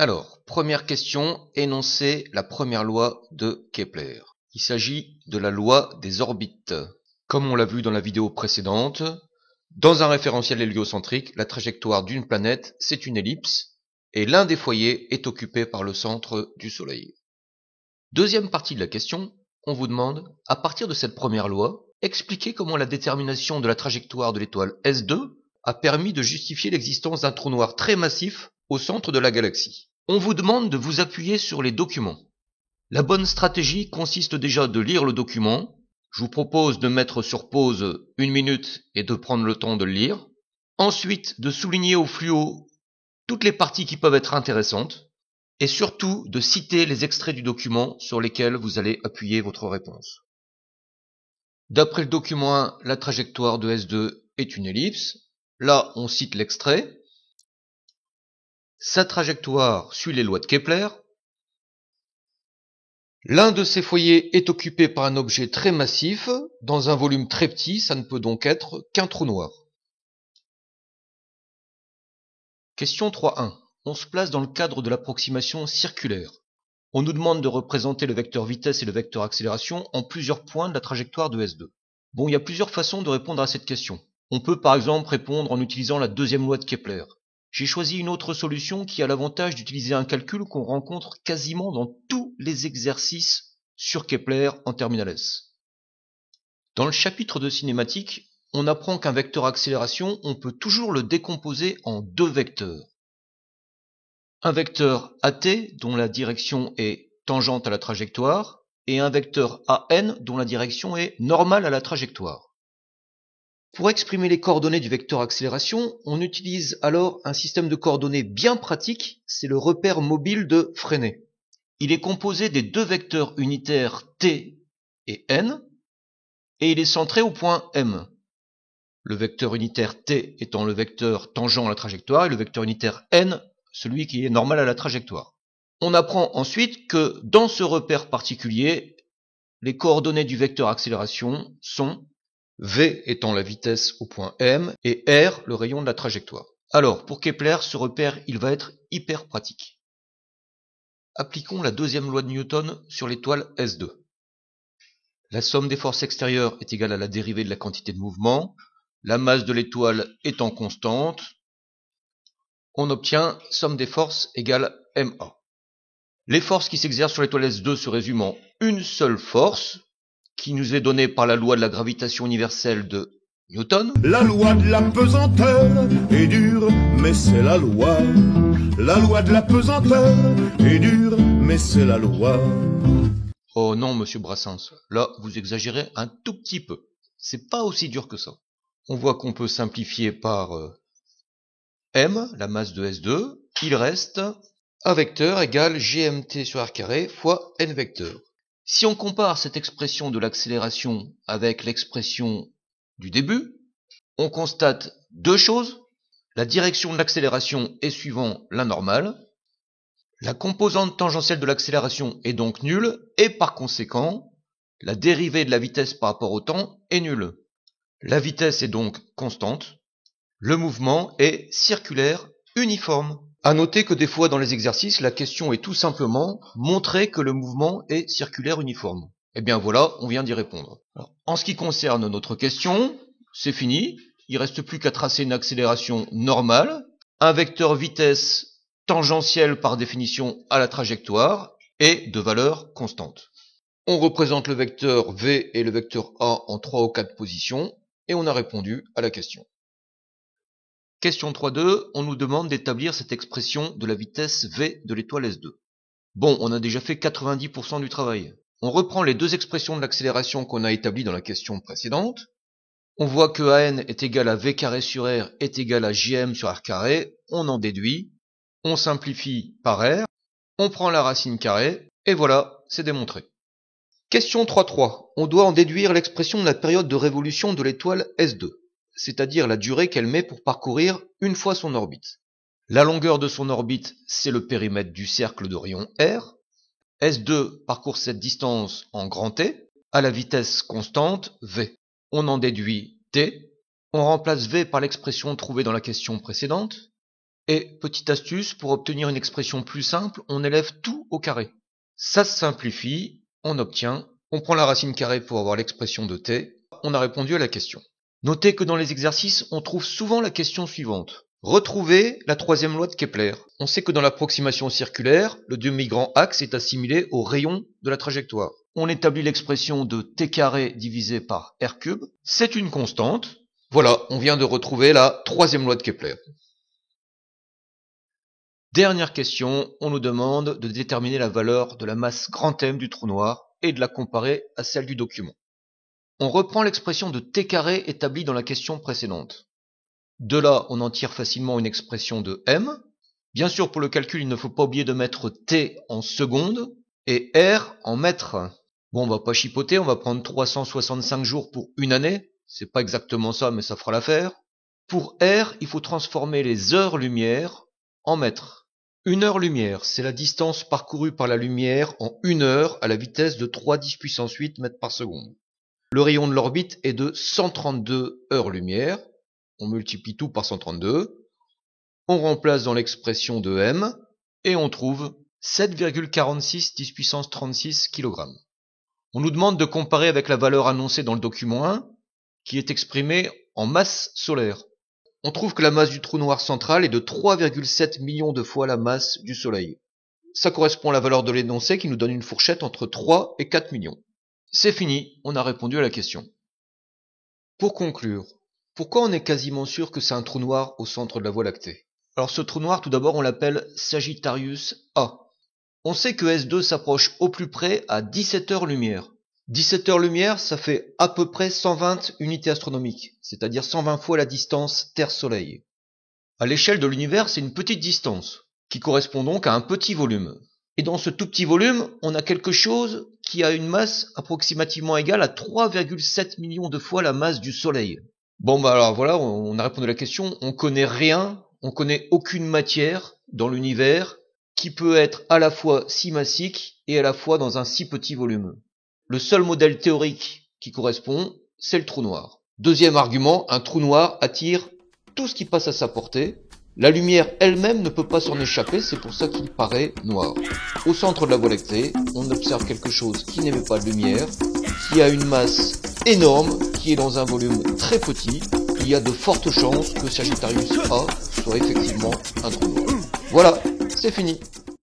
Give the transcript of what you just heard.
Alors, première question, énoncer la première loi de Kepler. Il s'agit de la loi des orbites. Comme on l'a vu dans la vidéo précédente, dans un référentiel héliocentrique, la trajectoire d'une planète, c'est une ellipse, et l'un des foyers est occupé par le centre du Soleil. Deuxième partie de la question, on vous demande, à partir de cette première loi, expliquez comment la détermination de la trajectoire de l'étoile S2 a permis de justifier l'existence d'un trou noir très massif au centre de la galaxie. On vous demande de vous appuyer sur les documents. La bonne stratégie consiste déjà de lire le document. Je vous propose de mettre sur pause 1 minute et de prendre le temps de le lire. Ensuite, de souligner au fluo toutes les parties qui peuvent être intéressantes. Et surtout, de citer les extraits du document sur lesquels vous allez appuyer votre réponse. D'après le document 1, la trajectoire de S2 est une ellipse. Là, on cite l'extrait. Sa trajectoire suit les lois de Kepler. L'un de ces foyers est occupé par un objet très massif, dans un volume très petit, ça ne peut donc être qu'un trou noir. Question 3.1. On se place dans le cadre de l'approximation circulaire. On nous demande de représenter le vecteur vitesse et le vecteur accélération en plusieurs points de la trajectoire de S2. Bon, il y a plusieurs façons de répondre à cette question. On peut par exemple répondre en utilisant la deuxième loi de Kepler. J'ai choisi une autre solution qui a l'avantage d'utiliser un calcul qu'on rencontre quasiment dans tous les exercices sur Kepler en terminale S. Dans le chapitre de cinématique, on apprend qu'un vecteur accélération, on peut toujours le décomposer en deux vecteurs. Un vecteur AT dont la direction est tangente à la trajectoire et un vecteur AN dont la direction est normale à la trajectoire. Pour exprimer les coordonnées du vecteur accélération, on utilise alors un système de coordonnées bien pratique, c'est le repère mobile de Freinet. Il est composé des deux vecteurs unitaires T et N, et il est centré au point M. Le vecteur unitaire T étant le vecteur tangent à la trajectoire, et le vecteur unitaire N, celui qui est normal à la trajectoire. On apprend ensuite que dans ce repère particulier, les coordonnées du vecteur accélération sont V étant la vitesse au point M et R le rayon de la trajectoire. Alors, pour Kepler, ce repère, il va être hyper pratique. Appliquons la deuxième loi de Newton sur l'étoile S2. La somme des forces extérieures est égale à la dérivée de la quantité de mouvement. La masse de l'étoile étant constante, on obtient somme des forces égale MA. Les forces qui s'exercent sur l'étoile S2 se résument en une seule force, qui nous est donnée par la loi de la gravitation universelle de Newton. La loi de la pesanteur est dure, mais c'est la loi. La loi de la pesanteur est dure, mais c'est la loi. Oh non, monsieur Brassens, là, vous exagérez un tout petit peu. C'est pas aussi dur que ça. On voit qu'on peut simplifier par M, la masse de S2. Il reste A vecteur égale GMT sur R carré fois N vecteur. Si on compare cette expression de l'accélération avec l'expression du début, on constate deux choses. La direction de l'accélération est suivant la normale. La composante tangentielle de l'accélération est donc nulle et par conséquent, la dérivée de la vitesse par rapport au temps est nulle. La vitesse est donc constante. Le mouvement est circulaire uniforme. À noter que des fois dans les exercices, la question est tout simplement montrer que le mouvement est circulaire uniforme. Et bien voilà, on vient d'y répondre. Alors, en ce qui concerne notre question, c'est fini. Il ne reste plus qu'à tracer une accélération normale, un vecteur vitesse tangentiel par définition à la trajectoire et de valeur constante. On représente le vecteur V et le vecteur A en 3 ou 4 positions et on a répondu à la question. Question 3.2, on nous demande d'établir cette expression de la vitesse V de l'étoile S2. Bon, on a déjà fait 90% du travail. On reprend les deux expressions de l'accélération qu'on a établies dans la question précédente. On voit que AN est égal à V carré sur R est égal à JM sur R carré. On en déduit. On simplifie par R. On prend la racine carrée. Et voilà, c'est démontré. Question 3.3. On doit en déduire l'expression de la période de révolution de l'étoile S2. C'est-à-dire la durée qu'elle met pour parcourir une fois son orbite. La longueur de son orbite, c'est le périmètre du cercle de rayon R. S2 parcourt cette distance en grand T, à la vitesse constante V. On en déduit T. On remplace V par l'expression trouvée dans la question précédente. Et petite astuce, pour obtenir une expression plus simple, on élève tout au carré. Ça se simplifie, on prend la racine carrée pour avoir l'expression de t, on a répondu à la question. Notez que dans les exercices, on trouve souvent la question suivante. Retrouvez la troisième loi de Kepler. On sait que dans l'approximation circulaire, le demi-grand axe est assimilé au rayon de la trajectoire. On établit l'expression de t carré divisé par r cube. C'est une constante. Voilà, on vient de retrouver la troisième loi de Kepler. Dernière question, on nous demande de déterminer la valeur de la masse grand M du trou noir et de la comparer à celle du document. On reprend l'expression de t carré établie dans la question précédente. De là, on en tire facilement une expression de M. Bien sûr, pour le calcul, il ne faut pas oublier de mettre t en secondes et r en mètres. Bon, on va pas chipoter, on va prendre 365 jours pour une année. C'est pas exactement ça, mais ça fera l'affaire. Pour r, il faut transformer les heures-lumière en mètres. Une heure-lumière, c'est la distance parcourue par la lumière en une heure à la vitesse de 3,10 puissance 8 mètres par seconde. Le rayon de l'orbite est de 132 heures-lumière. On multiplie tout par 132. On remplace dans l'expression de m et on trouve 7,46 10 puissance 36 kg. On nous demande de comparer avec la valeur annoncée dans le document 1, qui est exprimée en masse solaire. On trouve que la masse du trou noir central est de 3,7 millions de fois la masse du Soleil. Ça correspond à la valeur de l'énoncé qui nous donne une fourchette entre 3 et 4 millions. C'est fini, on a répondu à la question. Pour conclure, pourquoi on est quasiment sûr que c'est un trou noir au centre de la Voie lactée? Alors ce trou noir, tout d'abord, on l'appelle Sagittarius A. On sait que S2 s'approche au plus près à 17 heures-lumière. 17 heures-lumière, ça fait à peu près 120 unités astronomiques, c'est-à-dire 120 fois la distance Terre-Soleil. À l'échelle de l'univers, c'est une petite distance, qui correspond donc à un petit volume. Et dans ce tout petit volume, on a quelque chose qui a une masse approximativement égale à 3,7 millions de fois la masse du Soleil. Bon bah alors voilà, on a répondu à la question, on connaît rien, on connaît aucune matière dans l'univers qui peut être à la fois si massique et à la fois dans un si petit volume. Le seul modèle théorique qui correspond, c'est le trou noir. Deuxième argument, un trou noir attire tout ce qui passe à sa portée. La lumière elle-même ne peut pas s'en échapper, c'est pour ça qu'il paraît noir. Au centre de la Voie lactée, on observe quelque chose qui n'émet pas de lumière, qui a une masse énorme, qui est dans un volume très petit. Il y a de fortes chances que Sagittarius A soit effectivement un trou noir. Voilà, c'est fini.